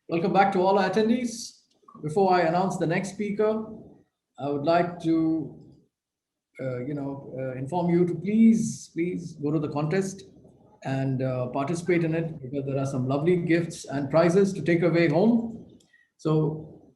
Welcome back to all our attendees. Before I announce the next speaker, I would like to, inform you to please go to the contest and participate in it because there are some lovely gifts and prizes to take away home. So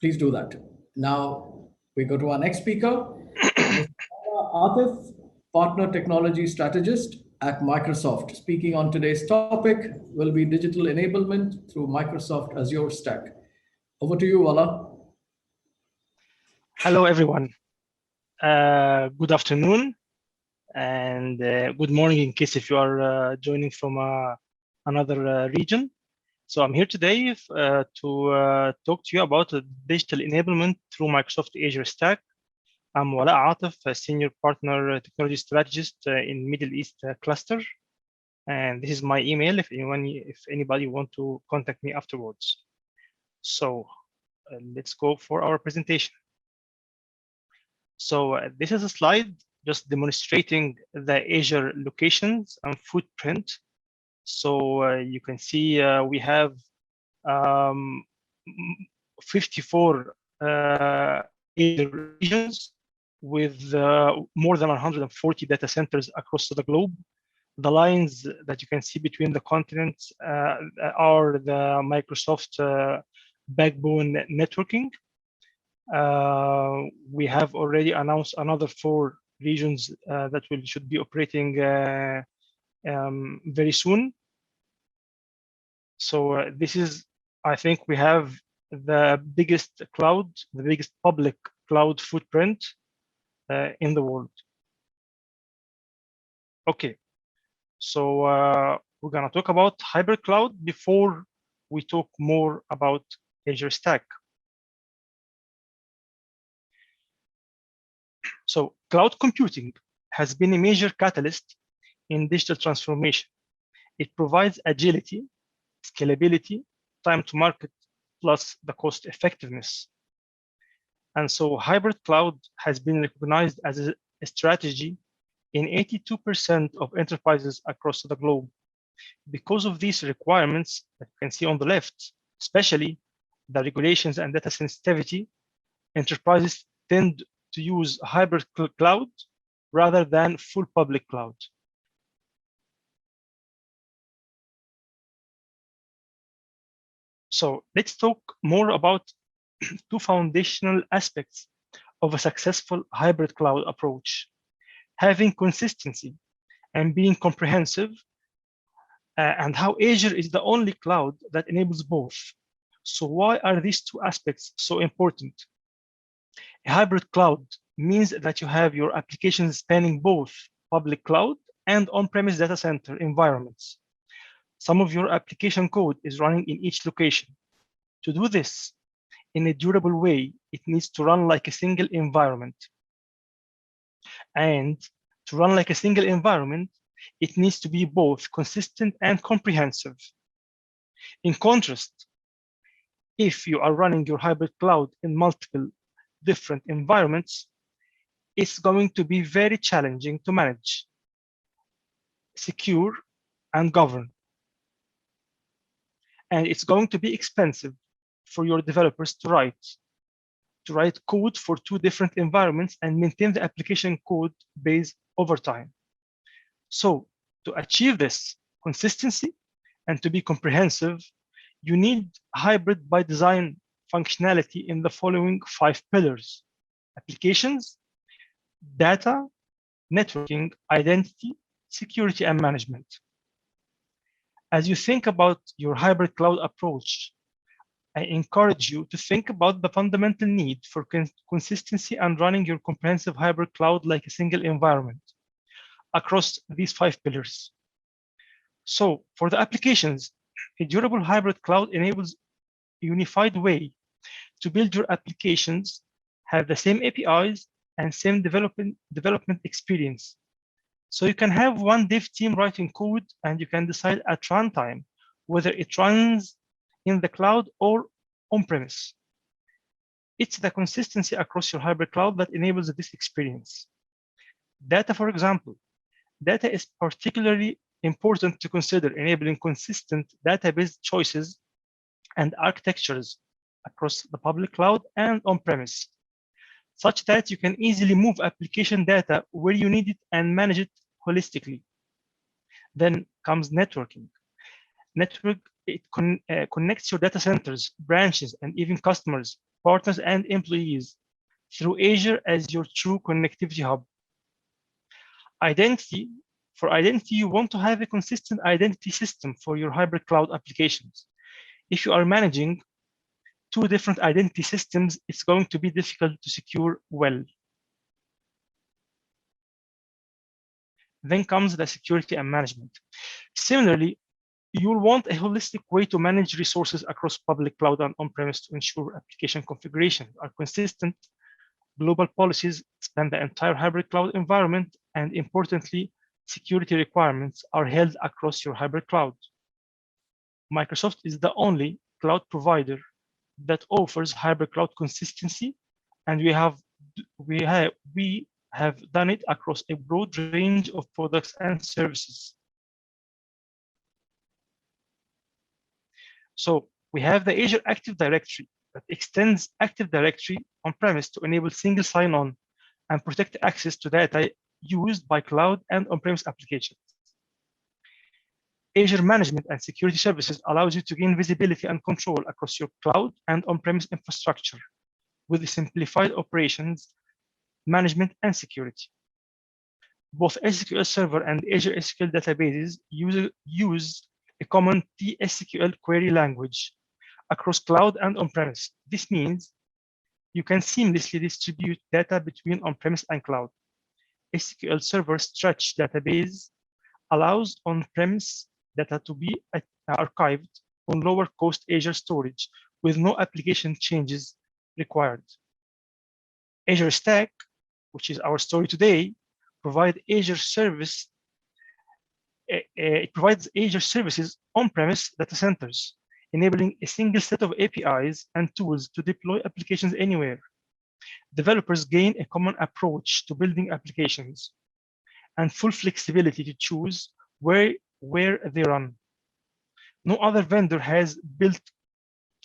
please do that. Now we go to our next speaker, Mr. Walaa Atef, Partner Technology Strategist at Microsoft. Speaking on today's topic will be digital enablement through Microsoft Azure Stack. Over to you, Walaa. Hello, everyone. Good afternoon and good morning in case if you are joining from another region. So I'm here today to talk to you about digital enablement through Microsoft Azure Stack. I'm Walaa Atef, a senior partner technology strategist in Middle East cluster. And this is my email if anybody want to contact me afterwards. So let's go for our presentation. So this is a slide just demonstrating the Azure locations and footprint. So you can see we have 54 Azure regions with more than 140 data centers across the globe. The lines that you can see between the continents are the Microsoft backbone networking. We have already announced another 4 regions that should be operating very soon. So this is, I think we have the biggest cloud, the biggest public cloud footprint in the world. Okay, so we're gonna talk about hybrid cloud before we talk more about Azure Stack. So cloud computing has been a major catalyst in digital transformation. It provides agility, scalability, time to market, plus the cost effectiveness. And so hybrid cloud has been recognized as a strategy in 82% of enterprises across the globe. Because of these requirements that you can see on the left, especially the regulations and data sensitivity, enterprises tend to use hybrid cloud rather than full public cloud. So let's talk more about 2 foundational aspects of a successful hybrid cloud approach: having consistency and being comprehensive, and how Azure is the only cloud that enables both. So why are these 2 aspects so important? A hybrid cloud means that you have your applications spanning both public cloud and on-premise data center environments. Some of your application code is running in each location. To do this in a durable way, it needs to run like a single environment. And to run like a single environment, it needs to be both consistent and comprehensive. In contrast, if you are running your hybrid cloud in multiple different environments, it's going to be very challenging to manage, secure, and govern. And it's going to be expensive for your developers to write code for 2 different environments and maintain the application code base over time. So to achieve this consistency and to be comprehensive, you need hybrid by design functionality in the following 5 pillars: applications, data, networking, identity, security, and management. As you think about your hybrid cloud approach, I encourage you to think about the fundamental need for consistency and running your comprehensive hybrid cloud like a single environment across these 5 pillars. So for the applications, a durable hybrid cloud enables a unified way to build your applications, have the same APIs and same development experience. So you can have one dev team writing code and you can decide at runtime whether it runs in the cloud or on-premise. It's the consistency across your hybrid cloud that enables this experience. Data, for example, data is particularly important to consider. Enabling consistent database choices and architectures across the public cloud and on-premise, such that you can easily move application data where you need it and manage it holistically. Then comes networking. Network, it connects your data centers, branches, and even customers, partners, and employees through Azure as your true connectivity hub. Identity. For identity, you want to have a consistent identity system for your hybrid cloud applications. If you are managing two different identity systems, it's going to be difficult to secure well. Then comes the security and management. Similarly, you'll want a holistic way to manage resources across public cloud and on-premise to ensure application configurations are consistent. Global policies span the entire hybrid cloud environment, and importantly, security requirements are held across your hybrid cloud. Microsoft is the only cloud provider that offers hybrid cloud consistency, and we have done it across a broad range of products and services. So we have the Azure Active Directory that extends Active Directory on-premise to enable single sign-on and protect access to data used by cloud and on-premise applications. Azure Management and Security Services allows you to gain visibility and control across your cloud and on-premise infrastructure with simplified operations, management, and security. Both SQL Server and Azure SQL databases use a common TSQL query language across cloud and on-premise. This means you can seamlessly distribute data between on-premise and cloud. SQL Server Stretch database allows on-premise data to be archived on lower cost Azure storage with no application changes required. Azure Stack, which is our story today, provides Azure services on-premise data centers, enabling a single set of APIs and tools to deploy applications anywhere. Developers gain a common approach to building applications and full flexibility to choose where they run. No other vendor has built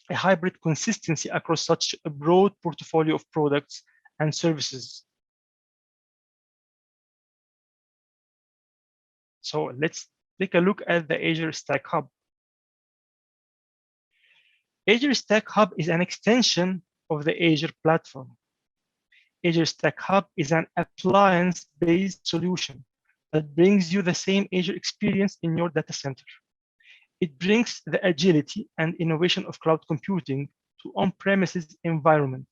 a hybrid consistency across such a broad portfolio of products and services. So let's take a look at the Azure Stack Hub. Azure Stack Hub is an extension of the Azure platform. Azure Stack Hub is an appliance-based solution that brings you the same Azure experience in your data center. It brings the agility and innovation of cloud computing to on-premises environment.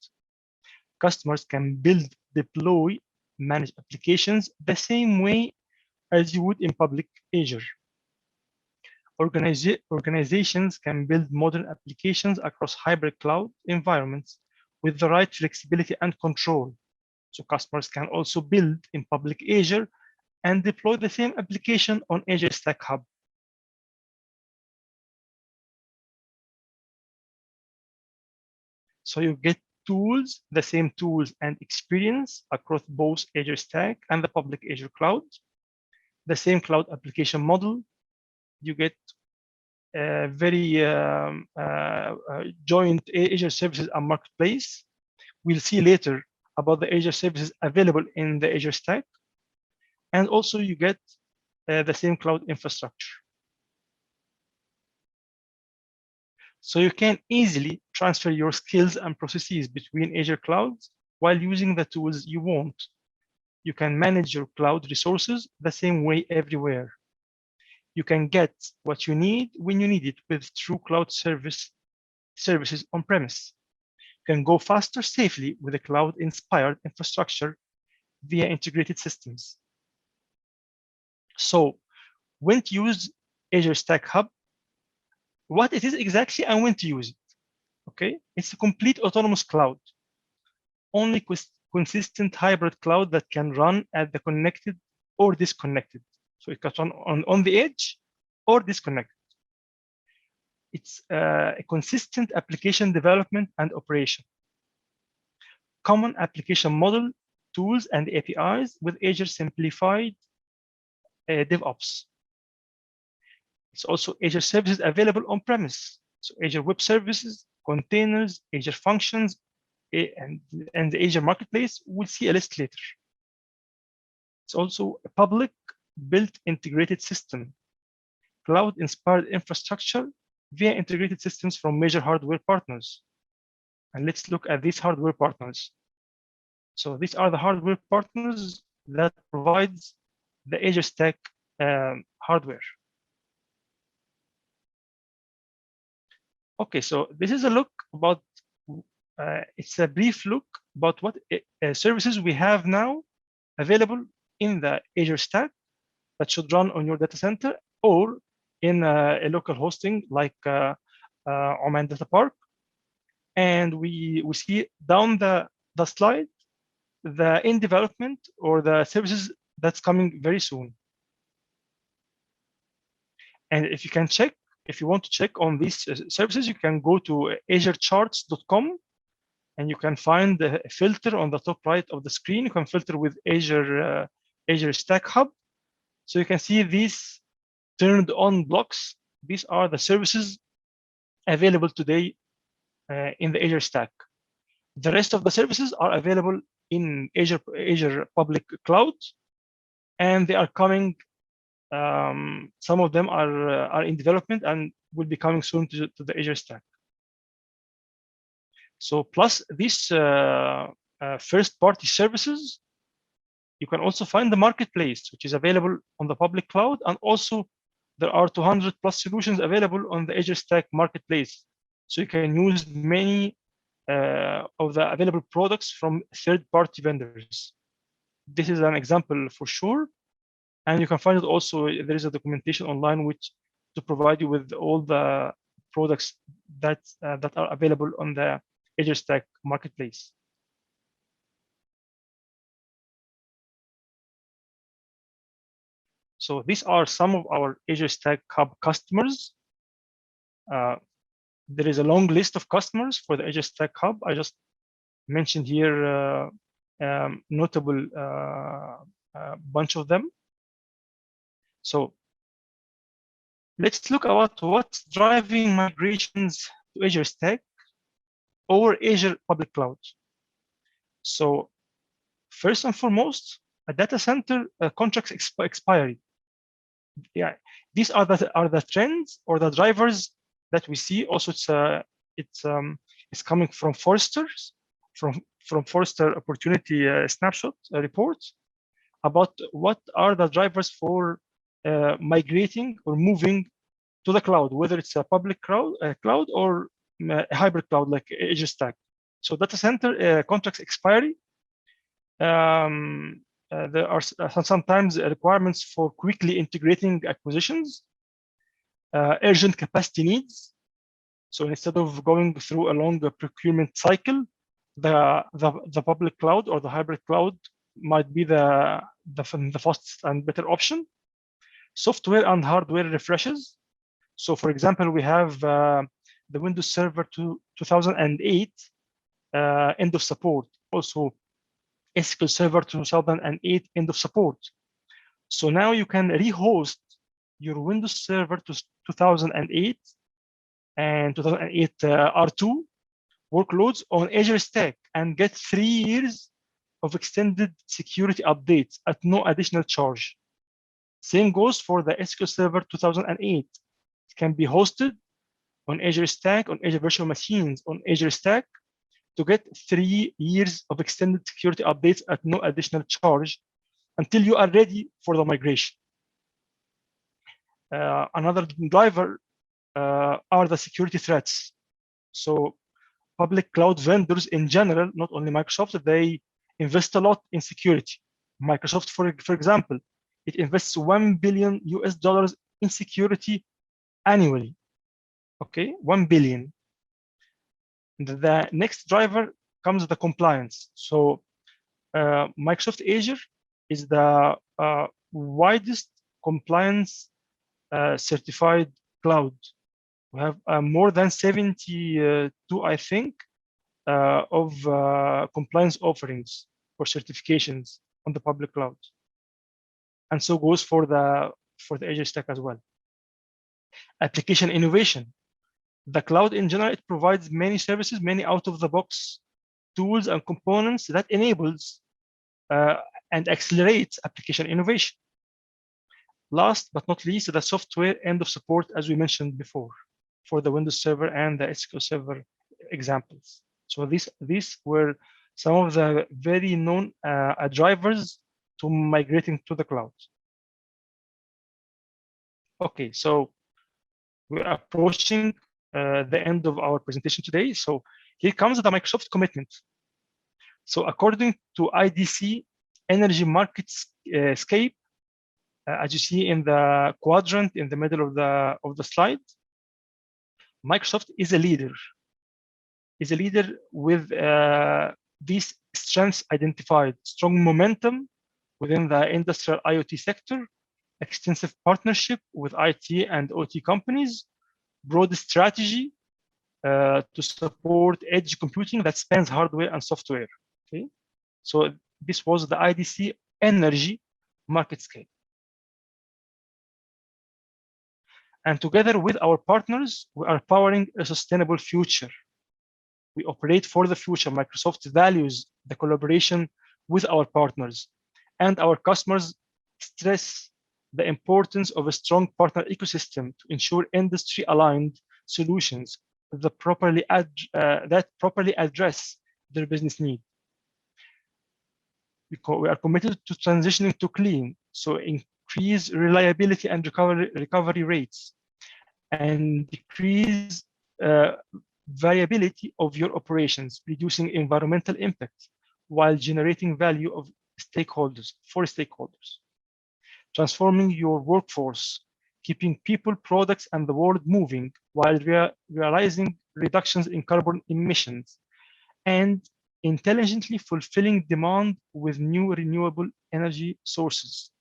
Customers can build, deploy, manage applications the same way as you would in public Azure. Organizations can build modern applications across hybrid cloud environments with the right flexibility and control. So customers can also build in public Azure and deploy the same application on Azure Stack Hub. So you get tools, the same tools and experience across both Azure Stack and the public Azure cloud. The same cloud application model. You get very joint Azure services and marketplace. We'll see later about the Azure services available in the Azure Stack. And also you get the same cloud infrastructure. So you can easily transfer your skills and processes between Azure clouds while using the tools you want. You can manage your cloud resources the same way everywhere. You can get what you need when you need it with true cloud services on-premise. You can go faster safely with a cloud-inspired infrastructure via integrated systems. So when to use Azure Stack Hub, what it is exactly and when to use it. Okay, it's a complete autonomous cloud, only consistent hybrid cloud that can run at the connected or disconnected. So it can run on the edge or disconnected. It's a consistent application development and operation. Common application model, tools, and APIs with Azure simplified DevOps. It's also Azure services available on-premise So Azure Web Services, containers, Azure Functions, and the Azure Marketplace. We'll see a list later. It's also a public built integrated system, cloud-inspired infrastructure via integrated systems from major hardware partners. And let's look at these hardware partners. So these are the hardware partners that provides the Azure Stack hardware. Okay, so this is a look about, it's a brief look about what services we have now available in the Azure Stack that should run on your data center or in a local hosting like Oman Data Park. And we see down the slide the in development or the services that's coming very soon. And if you can check, if you want to check on these services, you can go to azurecharts.com and you can find a filter on the top right of the screen. You can filter with Azure Stack Hub. So you can see these turned on blocks. These are the services available today in the Azure Stack. The rest of the services are available in Azure Public Cloud, and they are coming. Some of them are in development and will be coming soon to the Azure Stack. So plus these first-party services, you can also find the marketplace, which is available on the public cloud, and also there are 200 plus solutions available on the Azure Stack marketplace. So you can use many of the available products from third-party vendors. This is an example for sure. And you can find it also, there is a documentation online which to provide you with all the products that are available on the Azure Stack marketplace. So these are some of our Azure Stack Hub customers. There is a long list of customers for the Azure Stack Hub. I just mentioned here notable bunch of them. So let's look about what's driving migrations to Azure Stack or Azure Public Cloud. So first and foremost, a data center contracts expiry. Yeah, these are the trends or the drivers that we see. Also, it's coming from Forrester's from Forrester Opportunity Snapshot report about what are the drivers for migrating or moving to the cloud, whether it's a public cloud or a hybrid cloud like Azure Stack. So data center contracts expiry. There are sometimes requirements for quickly integrating acquisitions, urgent capacity needs. So instead of going through a long procurement cycle, the public cloud or the hybrid cloud might be the fastest and better option. Software and hardware refreshes. So for example, we have the Windows Server 2008 end of support. Also SQL Server 2008 end of support. So now you can rehost your Windows Server to 2008 and 2008 R2 workloads on Azure Stack and get 3 years of extended security updates at no additional charge. Same goes for the SQL Server 2008. It can be hosted on Azure Stack, on Azure Virtual Machines, on Azure Stack to get 3 years of extended security updates at no additional charge until you are ready for the migration. Another driver are the security threats. So public cloud vendors in general, not only Microsoft, they invest a lot in security. Microsoft, for example, it invests $1 billion in security annually. Okay, 1 billion. The next driver comes the compliance. So Microsoft Azure is the widest compliance certified cloud. We have more than 72, I think, of compliance offerings for certifications on the public cloud, and so goes for the Azure Stack as well. Application innovation. The cloud in general, it provides many services, many out-of-the-box tools and components that enables and accelerates application innovation. Last but not least, the software end of support, as we mentioned before, for the Windows Server and the SQL Server examples. So these were some of the very known drivers to migrating to the cloud. Okay, so we're approaching the end of our presentation today. So here comes the Microsoft commitment. So according to IDC Energy Marketscape, as you see in the quadrant in the middle of the slide, Microsoft is a leader. Is a leader with these strengths identified: strong momentum within the industrial IoT sector, extensive partnership with IT and OT companies, broad strategy to support edge computing that spans hardware and software. Okay, so this was the IDC Energy Marketscape. And together with our partners, we are powering a sustainable future. We operate for the future. Microsoft values the collaboration with our partners, and our customers stress the importance of a strong partner ecosystem to ensure industry-aligned solutions that properly address their business needs. We are committed to transitioning to clean, so increase reliability and recovery rates, and decrease variability of your operations, reducing environmental impact while generating value of stakeholders, transforming your workforce, keeping people, products, and the world moving while realizing reductions in carbon emissions, and intelligently fulfilling demand with new renewable energy sources.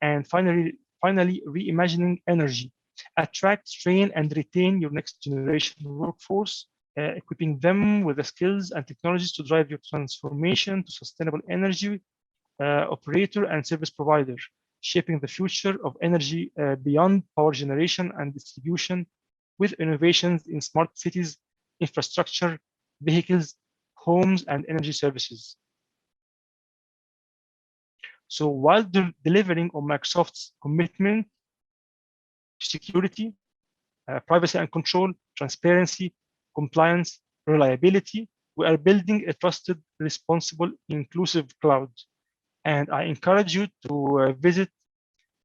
And finally, reimagining energy. Attract, train, and retain your next generation workforce, equipping them with the skills and technologies to drive your transformation to sustainable energy operator and service provider, shaping the future of energy beyond power generation and distribution with innovations in smart cities, infrastructure, vehicles, homes, and energy services. So while delivering on Microsoft's commitment to security, privacy and control, transparency, compliance, reliability, we are building a trusted, responsible, inclusive cloud. And I encourage you to visit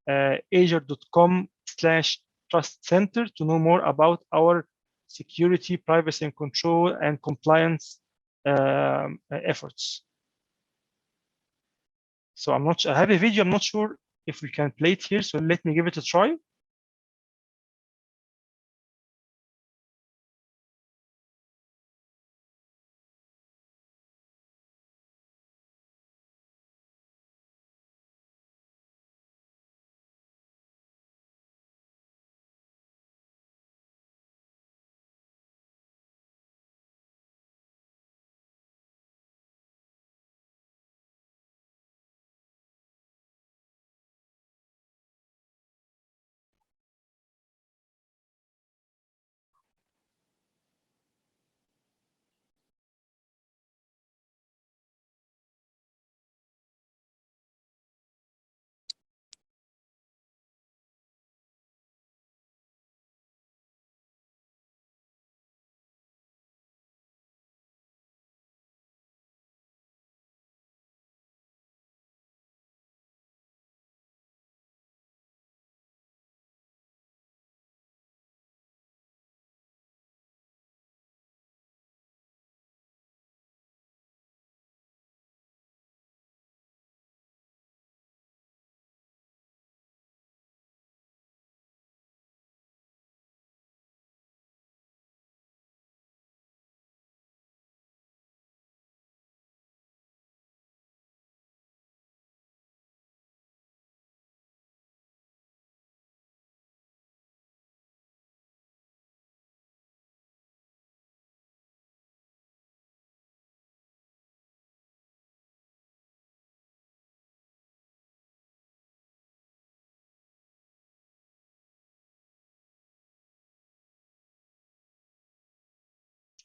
azure.com/trust center to know more about our security, privacy and control, and compliance efforts. So I have a video, I'm not sure if we can play it here, so let me give it a try.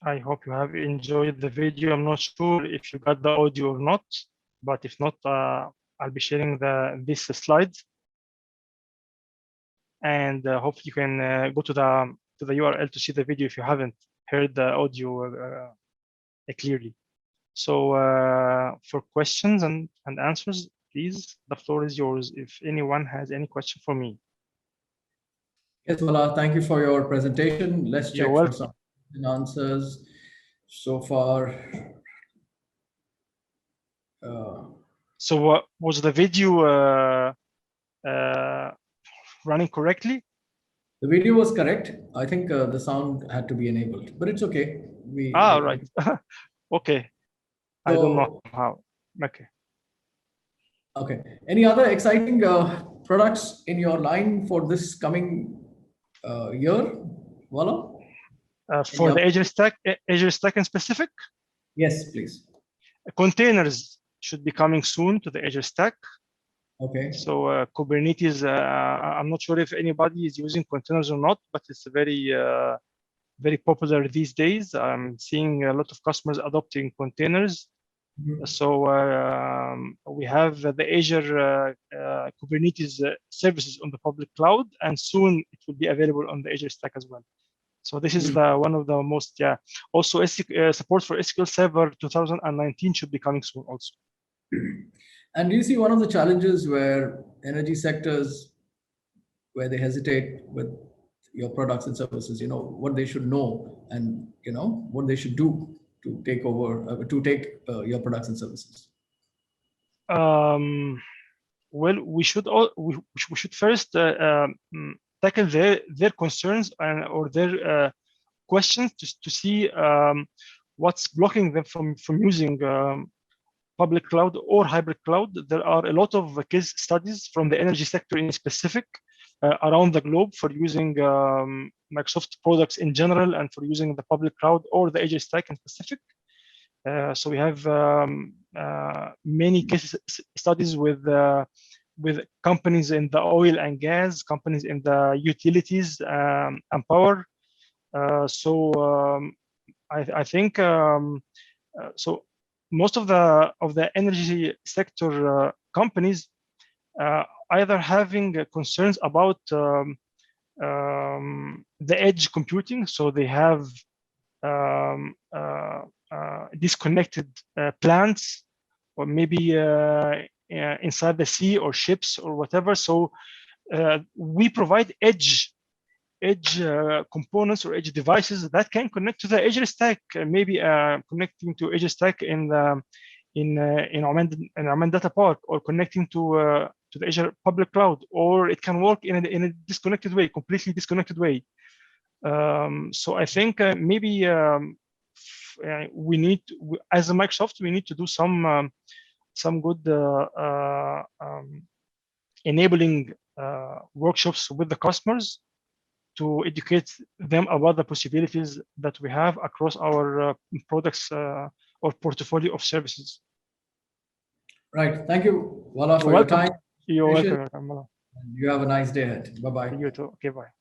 I hope you have enjoyed the video. I'm not sure if you got the audio or not, but if not, I'll be sharing this slide, and hopefully you can go to the URL to see the video if you haven't heard the audio clearly. So for questions and answers, please, the floor is yours. If anyone has any question for me. Yes, Walaa, thank you for your presentation. Let's You're check for welcome. some answers so far. So was the video running correctly? The video was correct. I think the sound had to be enabled, but it's okay. Right. Okay. I don't know So, how. Okay. okay. Any other exciting products in your line for this coming year, Walaa? For the Azure Stack in specific? Yes, please. Containers should be coming soon to the Azure Stack. Okay. So Kubernetes, I'm not sure if anybody is using containers or not, but it's very, very popular these days. I'm seeing a lot of customers adopting containers. Mhm. So we have the Azure Kubernetes services on the public cloud, and soon it will be available on the Azure Stack as well. So this is one of the most, Also, support for SQL Server 2019 should be coming soon also. And do you see one of the challenges where energy sectors, where they hesitate with your products and services, what they should know and, what they should do to take over, to take your products and services? Well, we should first tackle their concerns or their questions to see what's blocking them from using public cloud or hybrid cloud. There are a lot of case studies from the energy sector in specific around the globe for using Microsoft products in general and for using the public cloud or the Azure Stack in specific. So we have many case studies with companies in the oil and gas, companies in the utilities and power. I think so. Most of the energy sector companies either having concerns about the edge computing, so they have disconnected plants, or maybe inside the sea or ships or whatever. So we provide edge components or edge devices that can connect to the Azure Stack, maybe connecting to Azure Stack in Oman Data Park, or connecting to the Azure Public Cloud, or it can work in a disconnected way, completely disconnected way. So I think maybe we need, as a Microsoft, we need to do some good enabling workshops with the customers to educate them about the possibilities that we have across our products or portfolio of services. Right. Thank you, Walaa, for your time. You're welcome. You have a nice day ahead. Bye-bye. You too. Okay, bye.